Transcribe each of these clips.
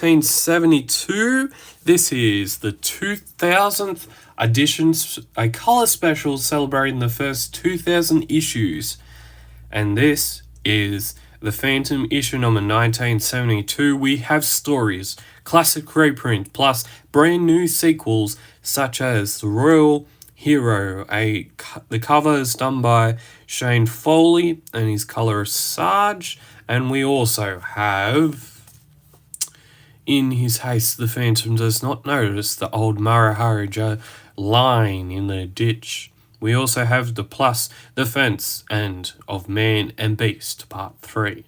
1972. This is the 2000th edition, a colour special celebrating the first 2000 issues. And this is the Phantom issue number 1972. We have stories, classic reprint, plus brand new sequels such as The Royal Hero. The cover is done by Shane Foley and his colour is Sarge. And we also have, in his haste, the Phantom does not notice the old Maharaja lying in the ditch. We also have the plus, the fence, and of Man and Beast, Part 3.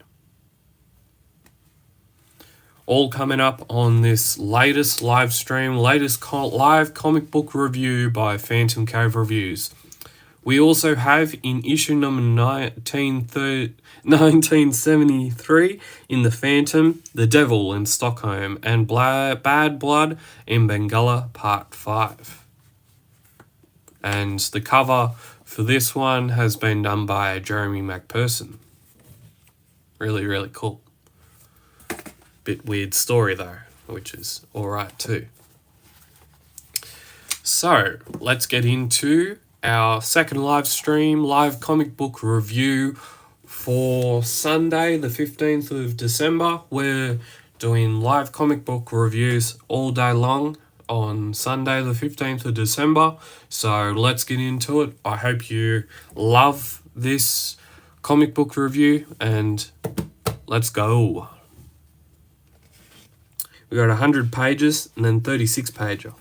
All coming up on this latest live stream, latest live comic book review by Phantom Cave Reviews. We also have in issue number 1973 in The Phantom, The Devil in Stockholm, and Bad Blood in Bengala Part 5. And the cover for this one has been done by Jeremy McPherson. Really, really cool. Bit weird story though, which is alright too. So, let's get into our second live stream, live comic book review for Sunday, the 15th of December. We're doing live comic book reviews all day long on Sunday, the 15th of December. So let's get into it. I hope you love this comic book review and let's go. We got 100 pages and then 36 pager.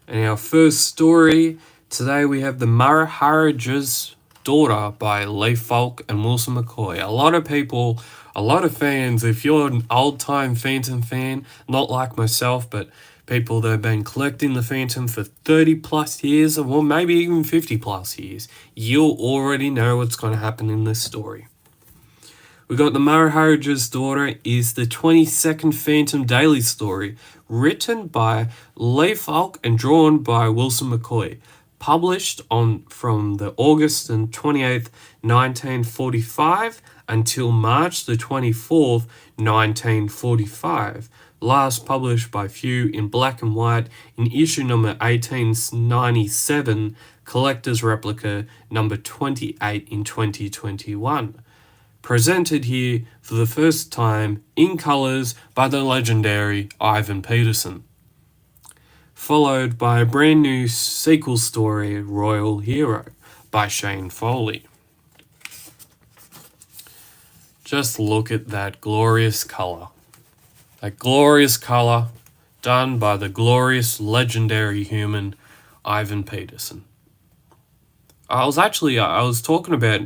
And our first story today, we have The Maharaja's Daughter by Lee Falk and Wilson McCoy. A lot of people, a lot of fans, if you're an old-time Phantom fan, not like myself, but people that have been collecting the Phantom for 30 plus years, or maybe even 50 plus years, you'll already know what's going to happen in this story. We got The Maharaja's Daughter is the 22nd Phantom Daily story, written by Lee Falk and drawn by Wilson McCoy. Published from the August 28th, 1945 until March the 24th, 1945. Last published by Few in black and white in issue number 1897, collector's replica number 28 in 2021. Presented here for the first time in colours by the legendary Ivan Peterson. Followed by a brand new sequel story, Royal Hero, by Shane Foley. Just look at that glorious colour. That glorious colour done by the glorious legendary human Ivan Peterson. I was talking about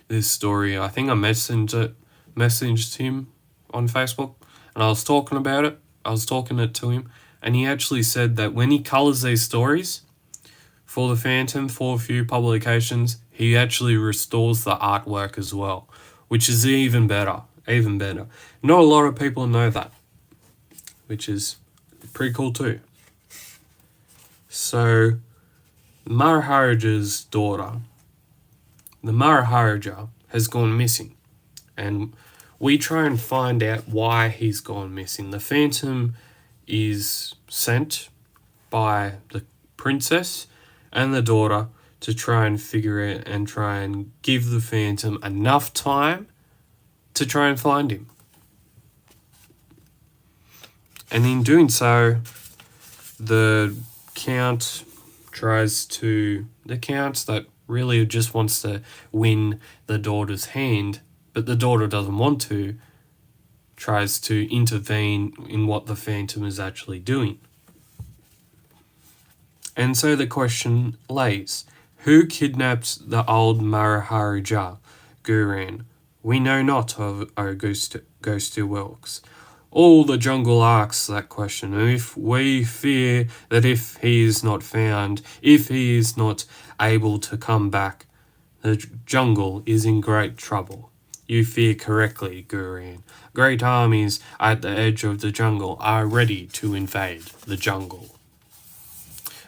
this story. I think I messaged him on Facebook and I was talking about it. I was talking it to him. And he actually said that when he colours these stories for the Phantom, for a few publications, he actually restores the artwork as well, which is even better, even better. Not a lot of people know that, which is pretty cool too. So, Maharaja's daughter, the Maharaja, has gone missing. And we try and find out why he's gone missing. The Phantom is sent by the princess and the daughter to try and figure it and try and give the Phantom enough time to try and find him. And in doing so, the count that really just wants to win the daughter's hand, but the daughter doesn't want to, tries to intervene in what the Phantom is actually doing. And so the question lays, who kidnapped the old Maharaja, Guran? We know not of O Ghosty Wilkes. All the jungle asks that question, and if we fear that if he is not found, if he is not able to come back, the jungle is in great trouble. You fear correctly, Guran. Great armies at the edge of the jungle are ready to invade the jungle.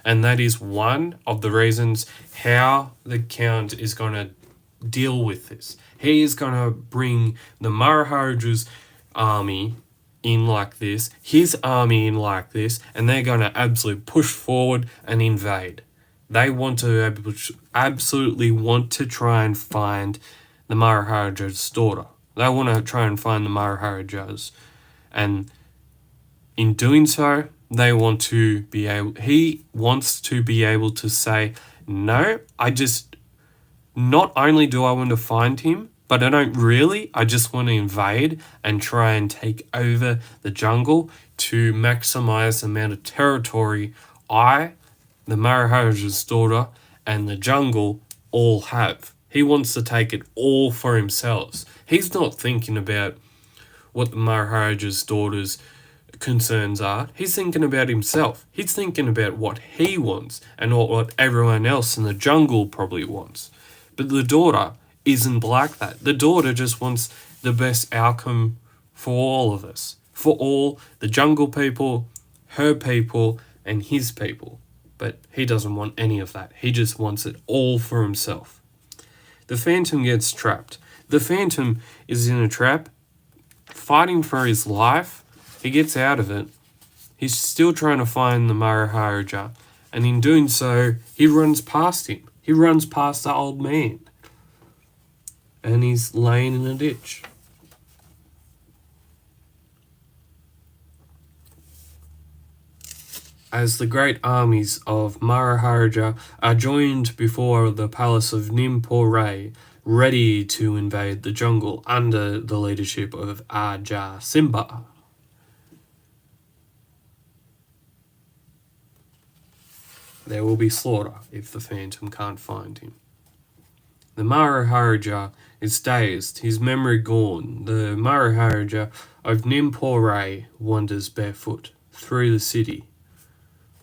And that is one of the reasons how the Count is going to deal with this. He is going to bring the Maharaja's army in like this, his army in like this, and they're going to absolutely push forward and invade. They want to absolutely want to try and find the Maharaja's daughter. They want to try and find the Maharaja's. And in doing so, he wants to be able to say, no, not only do I want to find him, but I don't really. I just want to invade and try and take over the jungle to maximize the amount of territory the Maharaja's daughter, and the jungle all have. He wants to take it all for himself. He's not thinking about what the Maharaja's daughter's concerns are. He's thinking about himself. He's thinking about what he wants and what everyone else in the jungle probably wants. But the daughter isn't like that. The daughter just wants the best outcome for all of us. For all the jungle people, her people, and his people. But he doesn't want any of that. He just wants it all for himself. The Phantom gets trapped. The Phantom is in a trap, fighting for his life. He gets out of it. He's still trying to find the Maharaja. And in doing so, he runs past him. He runs past the old man. And he's laying in a ditch. As the great armies of Maharaja are joined before the palace of Nimpor Ray, ready to invade the jungle under the leadership of Aja Simba. There will be slaughter if the Phantom can't find him. The Maharaja is dazed, his memory gone. The Maharaja of Nimpor Ray wanders barefoot through the city.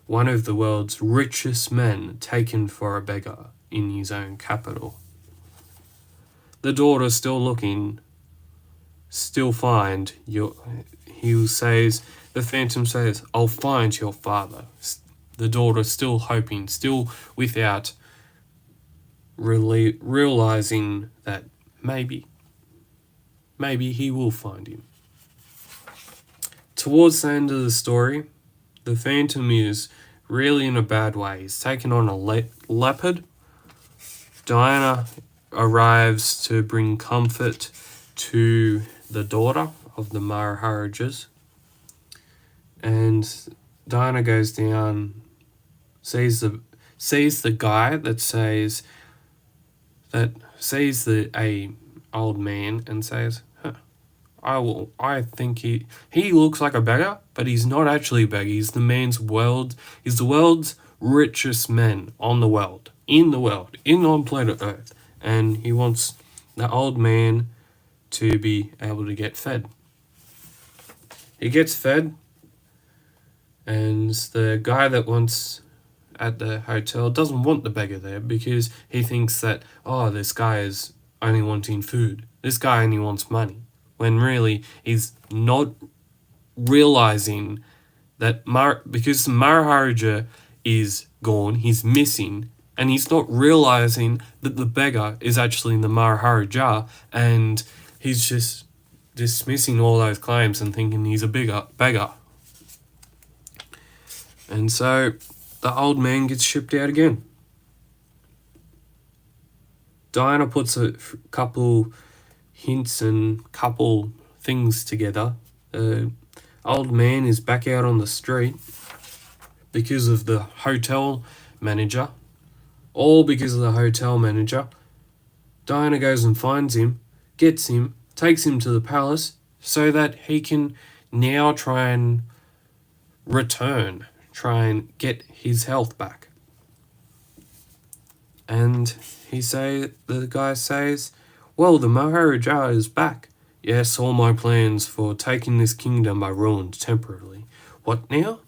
One of the world's richest men taken for a beggar in his own capital. The daughter still looking, still find the Phantom says, I'll find your father. The daughter still hoping, still without really realizing that maybe he will find him. Towards the end of the story, the Phantom is really in a bad way. He's taken on a leopard. Diana arrives to bring comfort to the daughter of the Maharajas. And Diana goes down, sees the guy that sees a old man and says, I think he looks like a beggar, but he's not actually a beggar. He's the world's richest man on planet Earth. And he wants the old man to be able to get fed. He gets fed, and the guy that wants at the hotel doesn't want the beggar there because he thinks that, this guy is only wanting food. This guy only wants money. When really he's not realizing that because the Maharaja is gone, he's missing, and he's not realizing that the beggar is actually the Maharaja, and he's just dismissing all those claims and thinking he's a beggar. And so the old man gets shipped out again. Diana puts a couple hints and couple things together. Old man is back out on the street because of the hotel manager. All because of the hotel manager. Diana goes and finds him, gets him, takes him to the palace so that he can now try and get his health back. And the guy says, well, the Maharaja is back. Yes, all my plans for taking this kingdom are ruined temporarily. What now?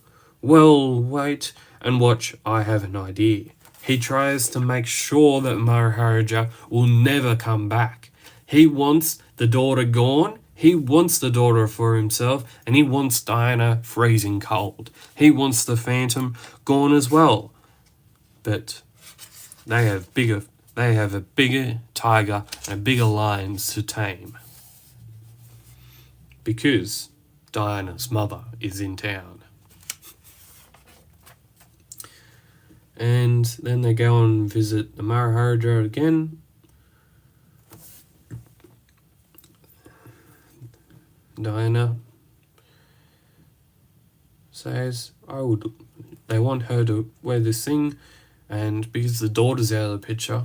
Well, wait and watch, I have an idea. He tries to make sure that Maharaja will never come back. He wants the daughter gone, he wants the daughter for himself, and he wants Diana freezing cold. He wants the Phantom gone as well. But they have a bigger tiger and bigger lions to tame. Because Diana's mother, is in town. And then they go and visit the Maharaja again. Diana says, they want her to wear this thing, and because the daughter's out of the picture,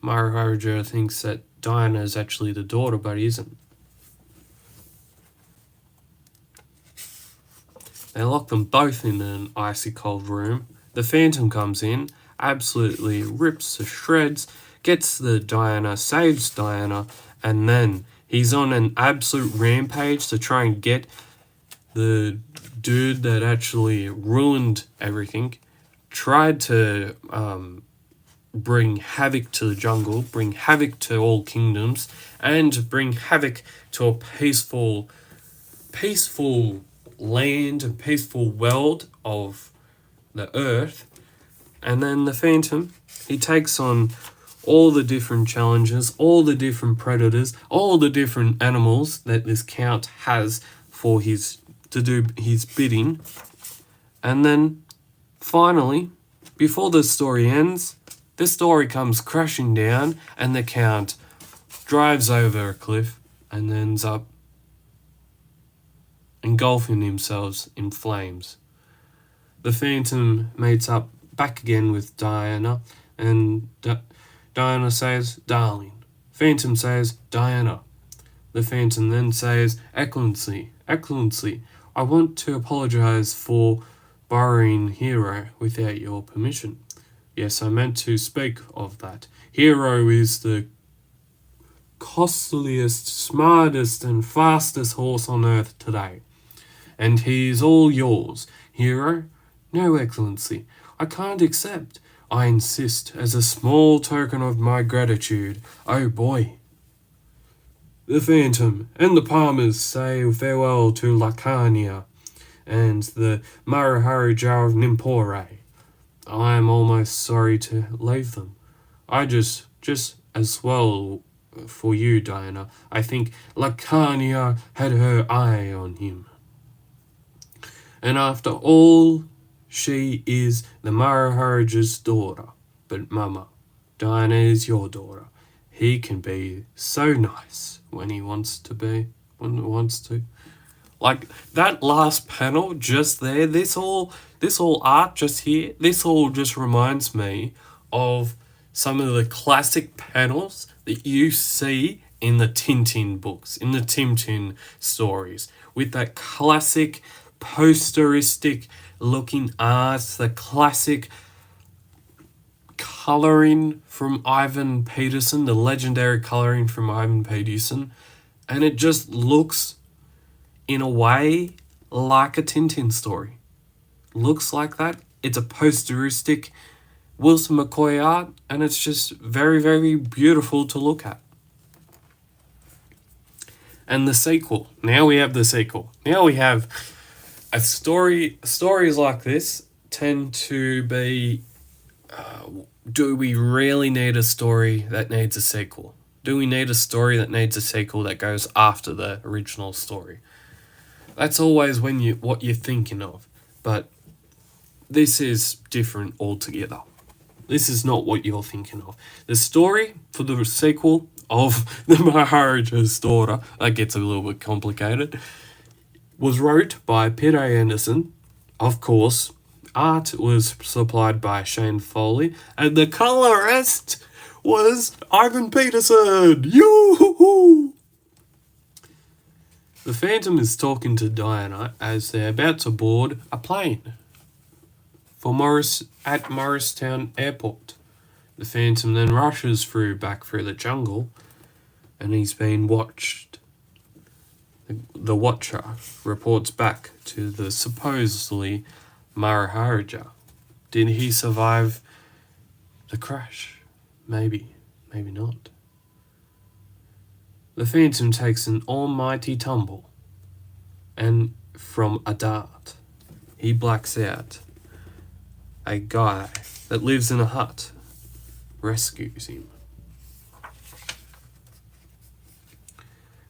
Maharaja thinks that Diana is actually the daughter, but he isn't. They lock them both in an icy cold room. The Phantom comes in, absolutely rips to shreds, gets the Diana, saves Diana, and then he's on an absolute rampage to try and get the dude that actually ruined everything, tried to bring havoc to the jungle, bring havoc to all kingdoms, and bring havoc to a peaceful land and peaceful world of the earth. And then the Phantom, he takes on all the different challenges, all the different predators, all the different animals that this count has for to do his bidding. And then finally, before the story ends, the story comes crashing down and the count drives over a cliff and ends up engulfing themselves in flames. The Phantom meets up back again with Diana, and Diana says, "Darling." Phantom says, "Diana." The Phantom then says, Excellency, I want to apologize for borrowing Hero without your permission. Yes, I meant to speak of that. Hero is the costliest, smartest, and fastest horse on earth today. And he's all yours. Hero? No, Excellency. I can't accept. I insist, as a small token of my gratitude. Oh boy. The Phantom and the Palmers say farewell to Lacania and the Maharaja of Nimpore. I am almost sorry to leave them. I just as well for you, Diana. I think Lacania had her eye on him. And after all, she is the Maharaja's daughter. But Mama, Diana is your daughter. He can be so nice when he wants to be, Like, that last panel just there, this whole art just here, this all just reminds me of some of the classic panels that you see in the Tintin books, in the Tintin stories, with that classic posteristic looking art, the classic colouring from Ivan Peterson, the legendary colouring from Ivan Peterson, and it just looks in a way like a Tintin story. Looks like that. It's a posteristic Wilson McCoy art, and it's just very, very beautiful to look at. And the sequel. Now we have the sequel. Now we have a story. Stories like this tend to be, do we really need a story that needs a sequel? Do we need a story that needs a sequel that goes after the original story? That's always what you're thinking of. But this is different altogether. This is not what you're thinking of. The story for the sequel of the Maharaja's daughter, that gets a little bit complicated, was wrote by Peter Anderson. Of course, art was supplied by Shane Foley, and the colorist was Ivan Peterson. Yoo-hoo-hoo! The Phantom is talking to Diana as they're about to board a plane at Morristown Airport. The Phantom then rushes back through the jungle, and he's being watched. The Watcher reports back to the supposedly Maharaja. Did he survive the crash? Maybe, maybe not. The Phantom takes an almighty tumble, and from a dart, he blacks out. A guy that lives in a hut rescues him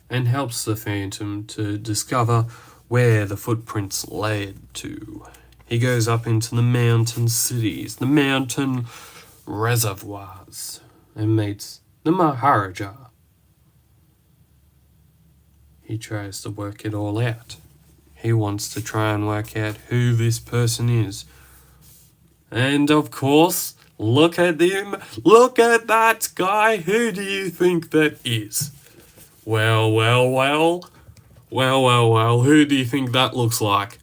and helps the Phantom to discover where the footprints led to. He goes up into the mountain cities, the mountain reservoirs, and meets the Maharaja. He tries to work it all out. He wants to try and work out who this person is. And of course, look at him. Look at that guy. Who do you think that is? Well. Who do you think that looks like?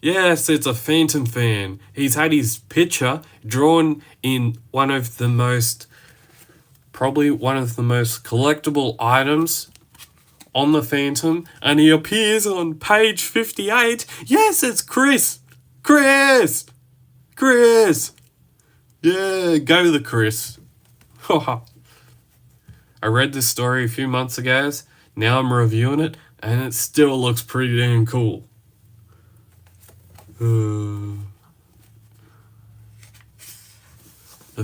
Yes, it's a Phantom fan. He's had his picture drawn in probably one of the most collectible items on the Phantom, and he appears on page 58. Yes, it's Chris. Chris! Yeah, go the Chris. I read this story a few months ago. Now I'm reviewing it, and it still looks pretty damn cool. The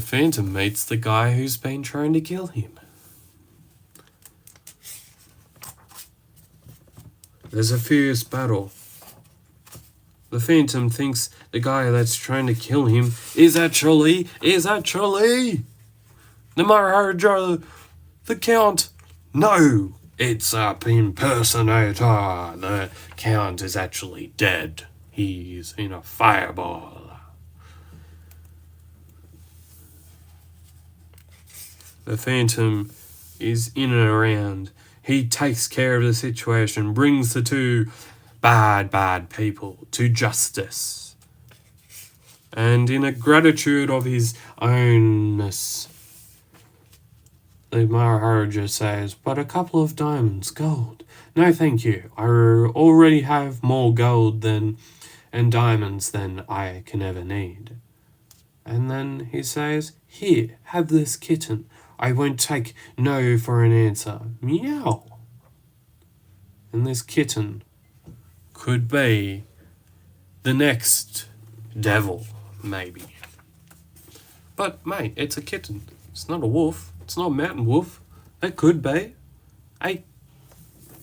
Phantom meets the guy who's been trying to kill him. There's a fierce battle. The Phantom thinks the guy that's trying to kill him is actually the Maharaja, the Count. No, it's a impersonator. The Count is actually dead. He's in a fireball. The Phantom is in and around. He takes care of the situation, brings the two bad people to justice. And in a gratitude of his ownness, the Maharaja says, "But a couple of diamonds, gold. No, thank you. I already have more gold and diamonds than I can ever need." And then he says, "Here, have this kitten. I won't take no for an answer. Meow." And this kitten could be the next devil, maybe. But, mate, it's a kitten. It's not a wolf. It's not a mountain wolf. It could be a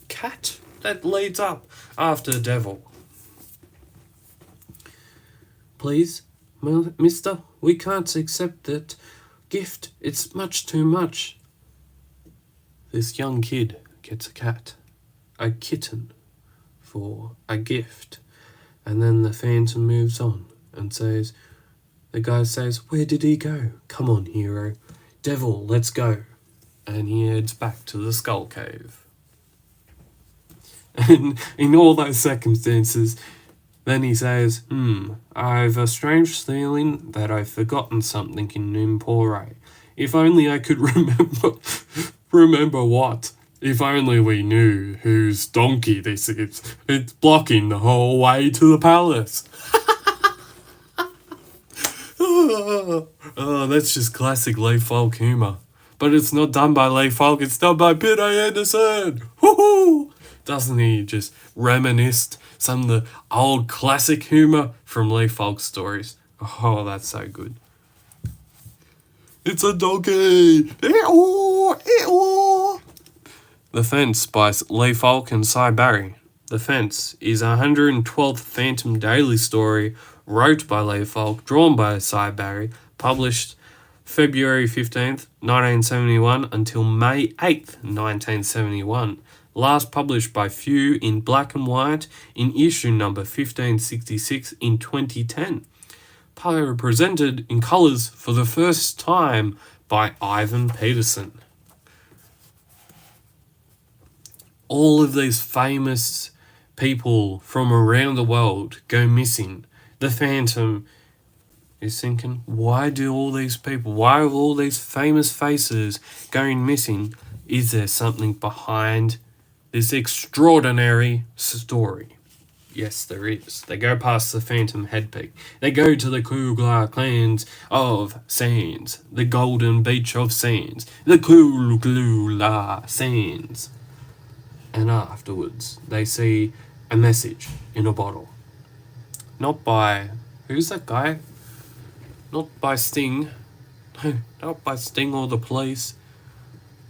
cat that leads up after devil. "Please, mister, we can't accept that gift. It's much too much." This young kid gets a kitten, for a gift. And then the Phantom moves on and says, the guy says, "Where did he go? Come on, hero. Devil, let's go." And he heads back to the Skull Cave. And in all those circumstances, then he says, "I've a strange feeling that I've forgotten something in Empore. If only I could remember what. If only we knew whose donkey this is. It's blocking the whole way to the palace." Oh, that's just classic Leigh Falk humour. But it's not done by Leigh Falk, it's done by Peter Anderson. Woohoo! Doesn't he just reminisce some of the old classic humour from Leigh Falk stories? Oh, that's so good. It's a donkey! The Fence by Leigh Falk and Cy Barry. The Fence is a 112th Phantom daily story wrote by Leigh Falk, drawn by Cy Barry, published February 15th, 1971 until May 8th, 1971. Last published by Few in black and white in issue number 1566 in 2010. Presented in colours for the first time by Ivan Peterson. All of these famous people from around the world go missing. The Phantom is thinking, why are all these famous faces going missing? Is there something behind this extraordinary story? Yes, there is. They go past the Phantom Head Peak. They go to the Kugla Clans of Sands, the Golden Beach of Sands, the Kugla Sands. And afterwards, they see a message in a bottle. Not by... who's that guy? Not by Sting. No, not by Sting or the police.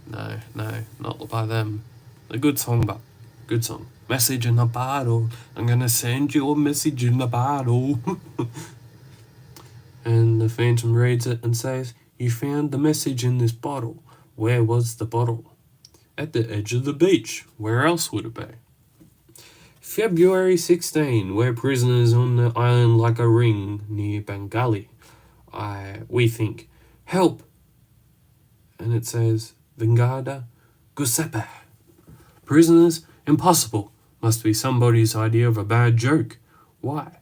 No, not by them. A good song, but good song. Message in a bottle. I'm gonna send you a message in a bottle. And the Phantom reads it and says, "You found the message in this bottle. Where was the bottle?" "At the edge of the beach. Where else would it be?" February 16, we're prisoners on the island like a ring near Bengali. We think, help! And it says, Vingada Gusepa. Prisoners? Impossible. Must be somebody's idea of a bad joke. Why?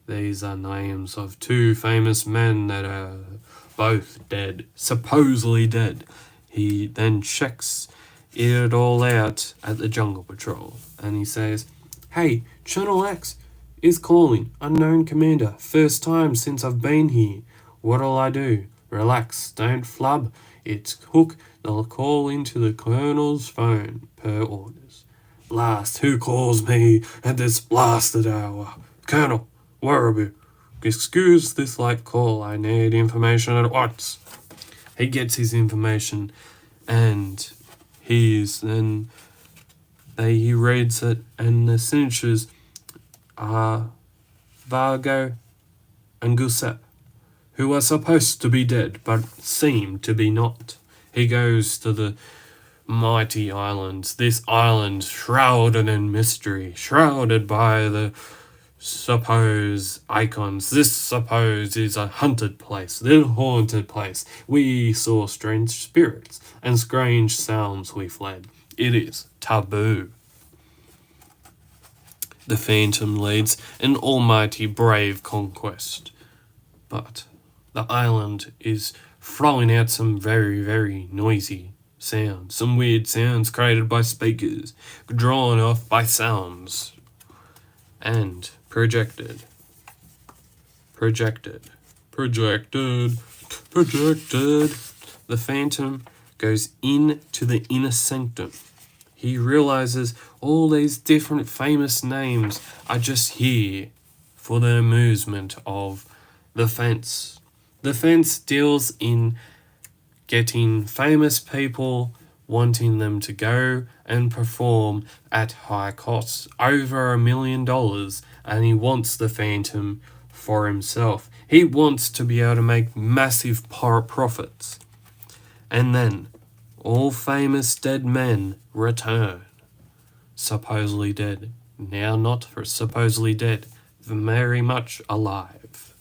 These are names of two famous men that are both dead, supposedly dead. He then checks it all out at the Jungle Patrol, and he says, "Hey, Channel X is calling. Unknown commander. First time since I've been here. What'll I do? Relax, don't flub. It's Hook. They'll call into the Colonel's phone, per orders." Blast, who calls me at this blasted hour? Colonel, Werribee. Excuse this late call. I need information at once. He gets his information, and he reads it, and the signatures are Vargo and Gusep, who are supposed to be dead, but seem to be not. He goes to the mighty islands, this island shrouded in mystery, shrouded by the supposed icons. This suppose is a haunted place, the haunted place. We saw strange spirits, and strange sounds we fled. It is taboo. The Phantom leads an almighty brave conquest, but the island is throwing out some very, very noisy sounds, some weird sounds created by speakers, drawn off by sounds, and projected. The Phantom goes into the inner sanctum. He realizes all these different famous names are just here for the amusement of the fence. The fence deals in getting famous people, wanting them to go and perform at high costs, over $1 million, and he wants the Phantom for himself. He wants to be able to make massive profits. And then, all famous dead men return. Supposedly dead. Now not supposedly dead. Very much alive.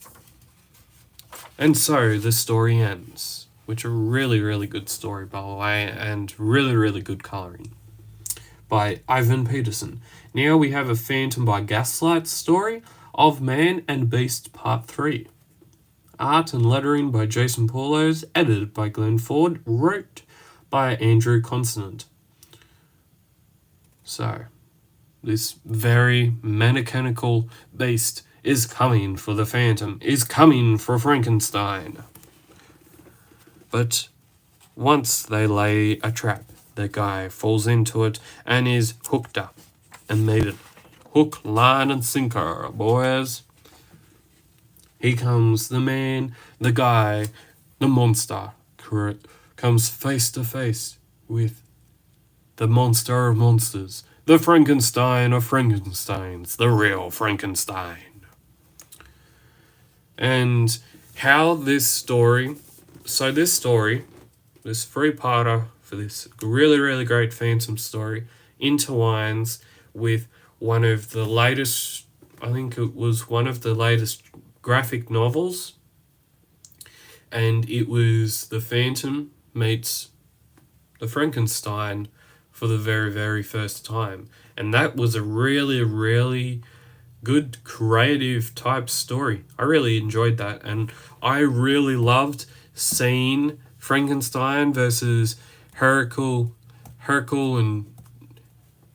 And so the story ends. Which a really, really good story, by the way, and really, really good colouring. By Ivan Peterson. Now we have a Phantom by Gaslight story of Man and Beast Part 3. Art and lettering by Jason Paulos, edited by Glenn Ford, wrote by Andrew Consonant. So, this very mechanical beast is coming for the Phantom, is coming for Frankenstein. But once they lay a trap, the guy falls into it and is hooked up and made it. Hook, line, and sinker, boys. He comes, the man, the guy, the monster, comes face to face with the monster of monsters, the Frankenstein of Frankensteins, the real Frankenstein. And how this story, this three-parter for this really, really great Phantom story intertwines with one of the latest, I think it was one of the latest graphic novels, and it was the Phantom meets the Frankenstein for the very, very first time. And that was a really, really good creative type story. I really enjoyed that, and I really loved seeing Frankenstein versus Hercule and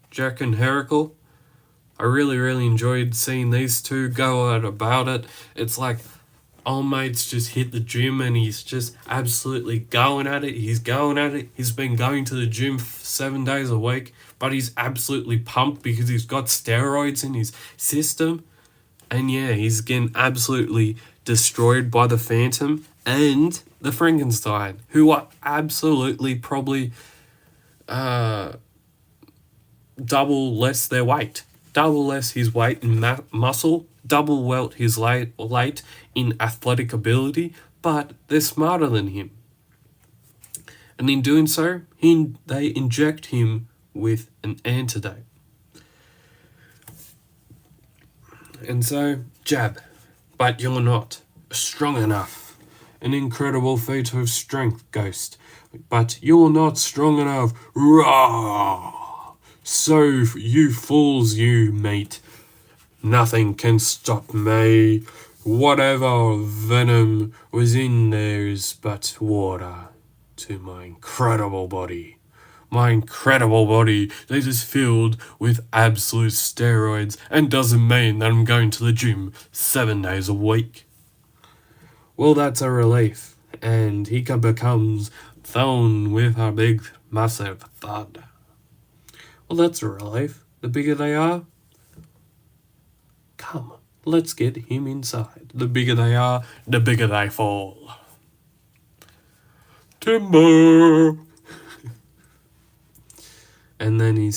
Jack and Hercule. I really, really enjoyed seeing these two go out about it. It's like old mate's just hit the gym and he's just absolutely going at it. He's going at it. He's been going to the gym 7 days a week, but he's absolutely pumped because he's got steroids in his system. And yeah, he's getting absolutely destroyed by the Phantom and the Frankenstein, who are absolutely probably double less their weight. Double less his weight in muscle, double welt his weight in athletic ability, but they're smarter than him. And in doing so, they inject him with an antidote. And so, jab, but you're not strong enough. An incredible feat of strength, Ghost, but you're not strong enough. Rah! So, you fools, you mate. Nothing can stop me. Whatever venom was in there is but water to my incredible body. My incredible body that is filled with absolute steroids and doesn't mean that I'm going to the gym 7 days a week. Well, that's a relief, and he becomes thrown with a big, massive thud. Well, that's a relief. The bigger they are, come, let's get him inside. The bigger they are, the bigger they fall. Timber! And then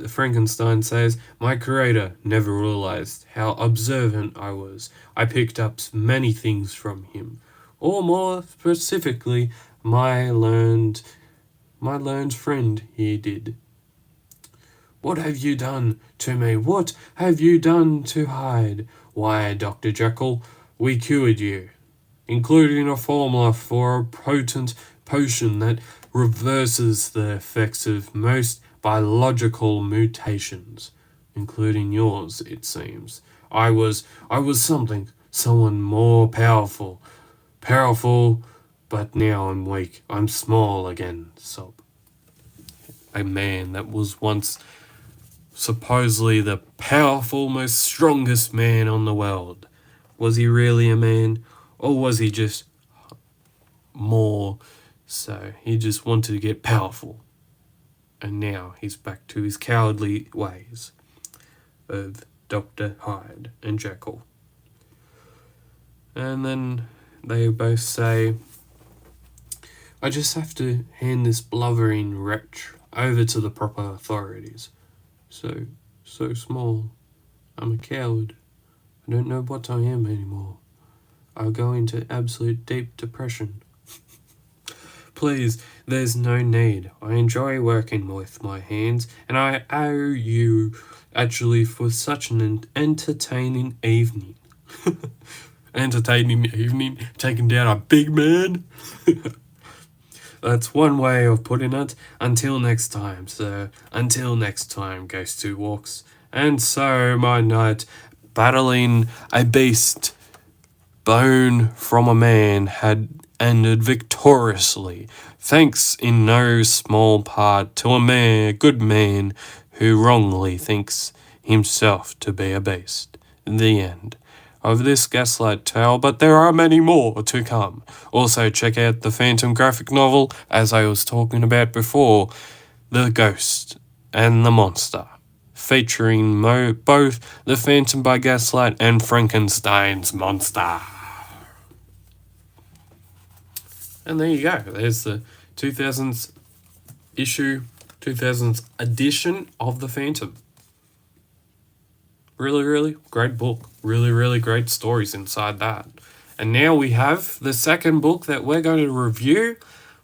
Frankenstein says, my creator never realized how observant I was. I picked up many things from him. Or more specifically, my learned friend here did. What have you done to me? What have you done to Hyde? Why, Dr. Jekyll, we cured you, including a formula for a potent potion that reverses the effects of most biological mutations, including yours, it seems. I was someone more powerful, but now I'm weak. I'm small again, sob. A man that was once supposedly the powerful, most strongest man on the world. Was he really a man, or was he just more so he just wanted to get powerful? And now he's back to his cowardly ways of Dr. Hyde and Jekyll. And then they both say, I just have to hand this blubbering wretch over to the proper authorities. So small. I'm a coward. I don't know what I am anymore. I'll go into absolute deep depression. Please, there's no need. I enjoy working with my hands, and I owe you actually for such an entertaining evening. Entertaining evening, taking down a big man? That's one way of putting it. Until next time, sir. Until next time, Ghost Who Walks. And so, my knight, battling a beast, bone from a man, had ended victoriously, thanks in no small part to a good man who wrongly thinks himself to be a beast. The end of this Gaslight tale, but there are many more to come. Also check out the Phantom graphic novel, as I was talking about before, The Ghost and the Monster, featuring both The Phantom by Gaslight and Frankenstein's monster. And there you go. There's the 2000s edition of The Phantom. Really, really great book. Really, really great stories inside that. And now we have the second book that we're going to review.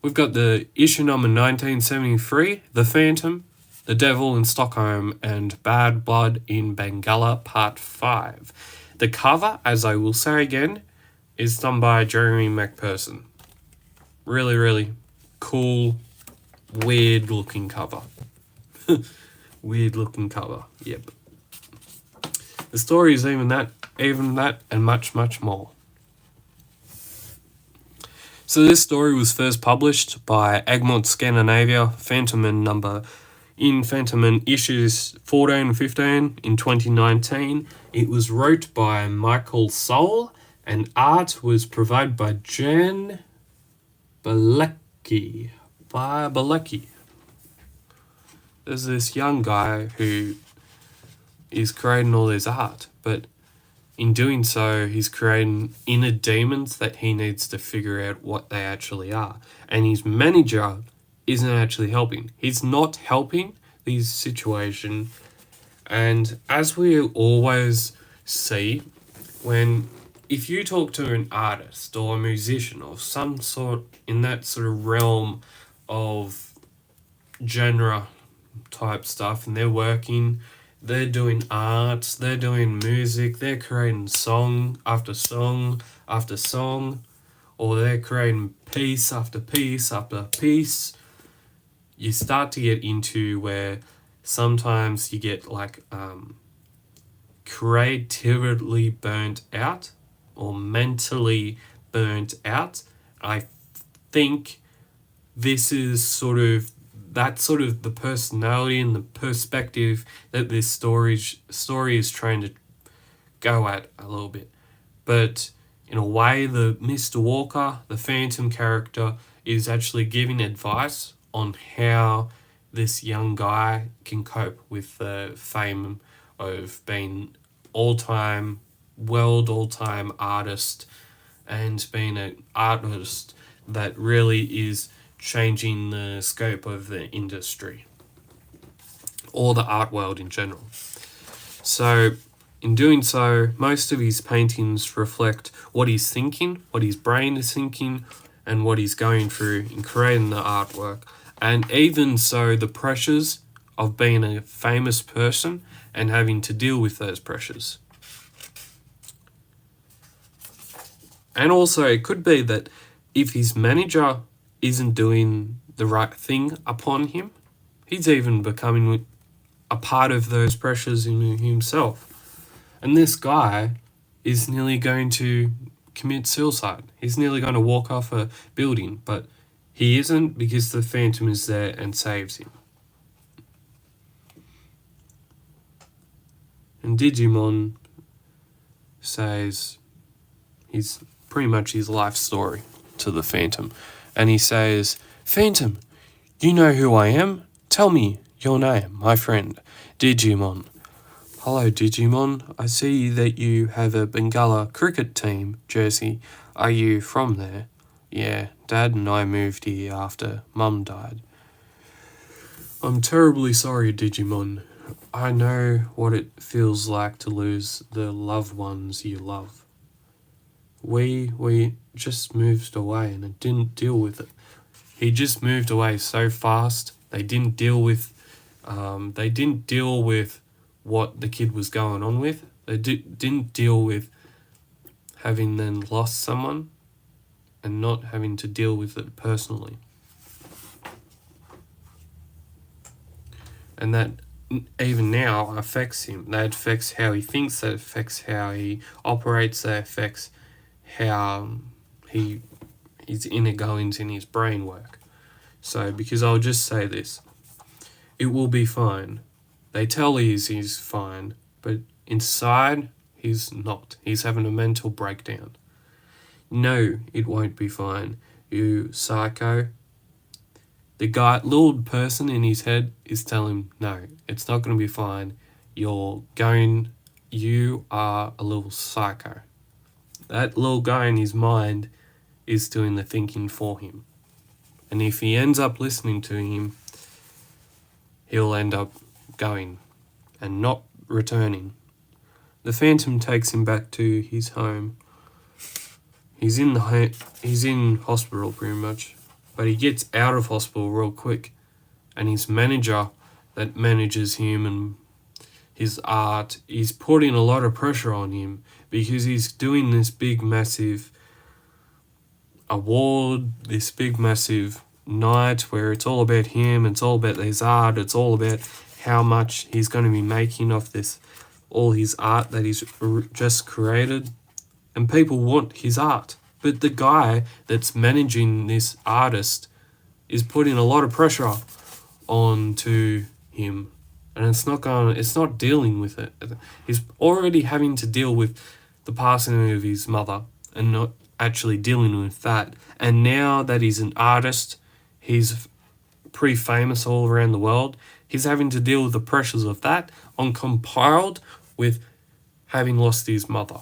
We've got the issue number 1973, The Phantom, The Devil in Stockholm, and Bad Blood in Bengala, Part 5. The cover, as I will say again, is done by Jeremy McPherson. Really, really cool, weird looking cover. Weird looking cover, yep. The story is even that, and much, much more. So this story was first published by Egmont Scandinavia, Phantom issues 14 and 15 in 2019. It was wrote by Michael Soul, and art was provided by Jan Balecki. There's this young guy who is creating all this art, but in doing so, he's creating inner demons that he needs to figure out what they actually are. And his manager isn't actually helping. He's not helping these situation. And as we always see, when if you talk to an artist or a musician or some sort in that sort of realm of genre type stuff, and they're doing art, they're doing music, they're creating song after song after song, or they're creating piece after piece after piece, you start to get into where sometimes you get like creatively burnt out or mentally burnt out. I think this is sort of the personality and the perspective that this story is trying to go at a little bit. But in a way, the Mr. Walker, the Phantom character, is actually giving advice on how this young guy can cope with the fame of being all-time artist, and being an artist that really is changing the scope of the industry or the art world in general. So in doing so, most of his paintings reflect what he's thinking, what his brain is thinking, and what he's going through in creating the artwork. And even so, the pressures of being a famous person and having to deal with those pressures. And also, it could be that if his manager isn't doing the right thing upon him, he's even becoming a part of those pressures in himself. And this guy is nearly going to commit suicide. He's nearly going to walk off a building, but he isn't, because the Phantom is there and saves him. And Digimon says he's pretty much his life story to the Phantom. And he says, "Phantom, you know who I am? Tell me your name, my friend." Digimon. "Hello, Digimon. I see that you have a Bengala cricket team jersey. Are you from there?" "Yeah, Dad and I moved here after Mum died." "I'm terribly sorry, Digimon. I know what it feels like to lose the loved ones you love. We just moved away and it didn't deal with it." He just moved away so fast. They didn't deal with what the kid was going on with. They didn't deal with having then lost someone and not having to deal with it personally. And that even now affects him. That affects how he thinks, that affects how he operates, that affects how his inner goings in his brain work. So, because I'll just say this, it will be fine. They tell he's fine, but inside, he's not. He's having a mental breakdown. "No, it won't be fine, you psycho." The little person in his head is telling him, "No, it's not going to be fine. You are a little psycho." That little guy in his mind is doing the thinking for him. And if he ends up listening to him, he'll end up going and not returning. The Phantom takes him back to his home. He's in hospital pretty much, but he gets out of hospital real quick, and his manager that manages him and his art is putting a lot of pressure on him, because he's doing this big massive award, this big massive night where it's all about him, it's all about his art, it's all about how much he's going to be making off this, all his art that he's just created. And people want his art, but the guy that's managing this artist is putting a lot of pressure onto him, and it's not dealing with it. He's already having to deal with the passing of his mother and not actually dealing with that. And now that he's an artist, he's pretty famous all around the world, he's having to deal with the pressures of that compiled with having lost his mother.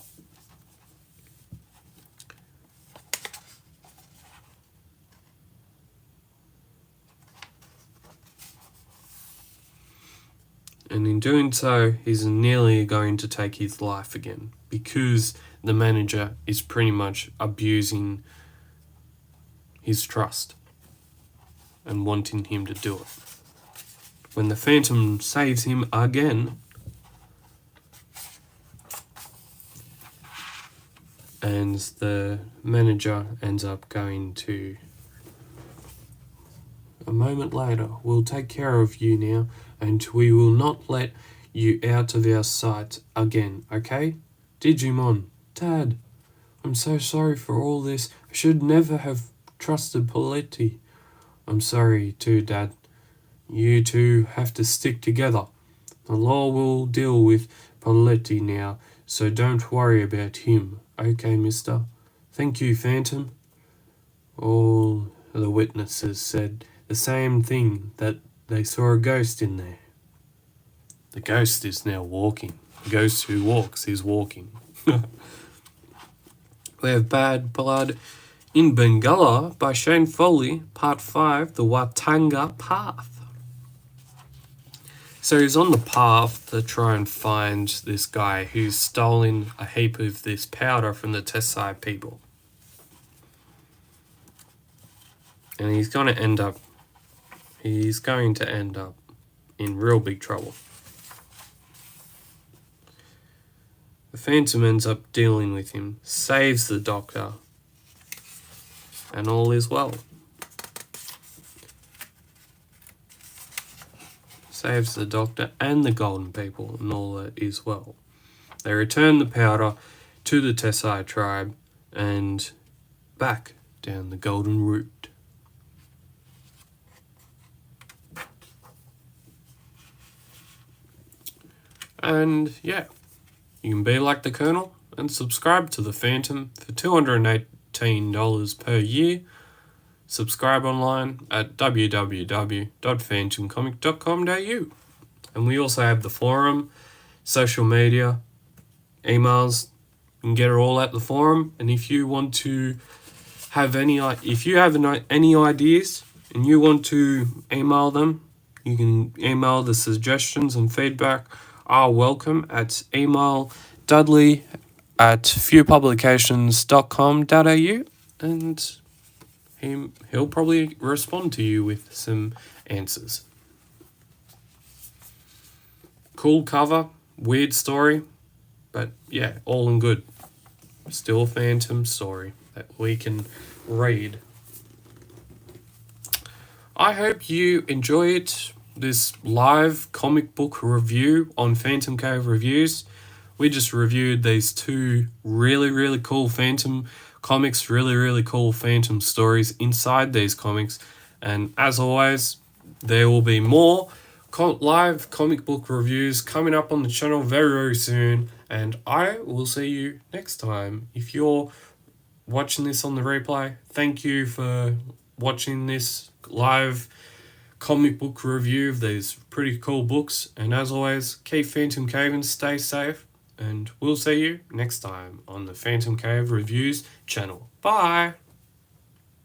And in doing so, he's nearly going to take his life again because the manager is pretty much abusing his trust and wanting him to do it. When the Phantom saves him again, and the manager ends up going to, a moment later, we'll take care of you now, and we will not let you out of our sight again, okay? Digimon, Dad, I'm so sorry for all this. I should never have trusted Poletti. I'm sorry too, Dad. You two have to stick together. The law will deal with Poletti now, so don't worry about him. Okay, mister? Thank you, Phantom. All the witnesses said the same thing, that they saw a ghost in there. The ghost is now walking. The ghost who walks is walking. We have Bad Blood in Bengala by Shane Foley, Part 5, The Watanga Path. So he's on the path to try and find this guy who's stolen a heap of this powder from the Tessai people. And he's going to end up in real big trouble. The Phantom ends up dealing with him, saves the Doctor, and all is well. Saves the Doctor and the Golden People, and all is well. They return the powder to the Tessai tribe and back down the Golden Route. And yeah, you can be like the Colonel and subscribe to the Phantom for $218 per year. Subscribe online at www.phantomcomic.com.au. And we also have the forum, social media, emails. You can get it all at the forum. And if you want to have any ideas and you want to email them, you can email. The suggestions and feedback are welcome at email dudley@fewpublications.com.au, and he'll probably respond to you with some answers. Cool cover, weird story, but yeah, all in good. Still a Phantom story that we can read. I hope you enjoyed this live comic book review on Phantom Cave Reviews. We just reviewed these two really, really cool Phantom comics, really, really cool Phantom stories inside these comics. And as always, there will be more live comic book reviews coming up on the channel very, very soon. And I will see you next time. If you're watching this on the replay, thank you for watching this live comic book review of these pretty cool books. And as always, keep Phantom Caving, stay safe, and we'll see you next time on the Phantom Cave Reviews channel. Bye!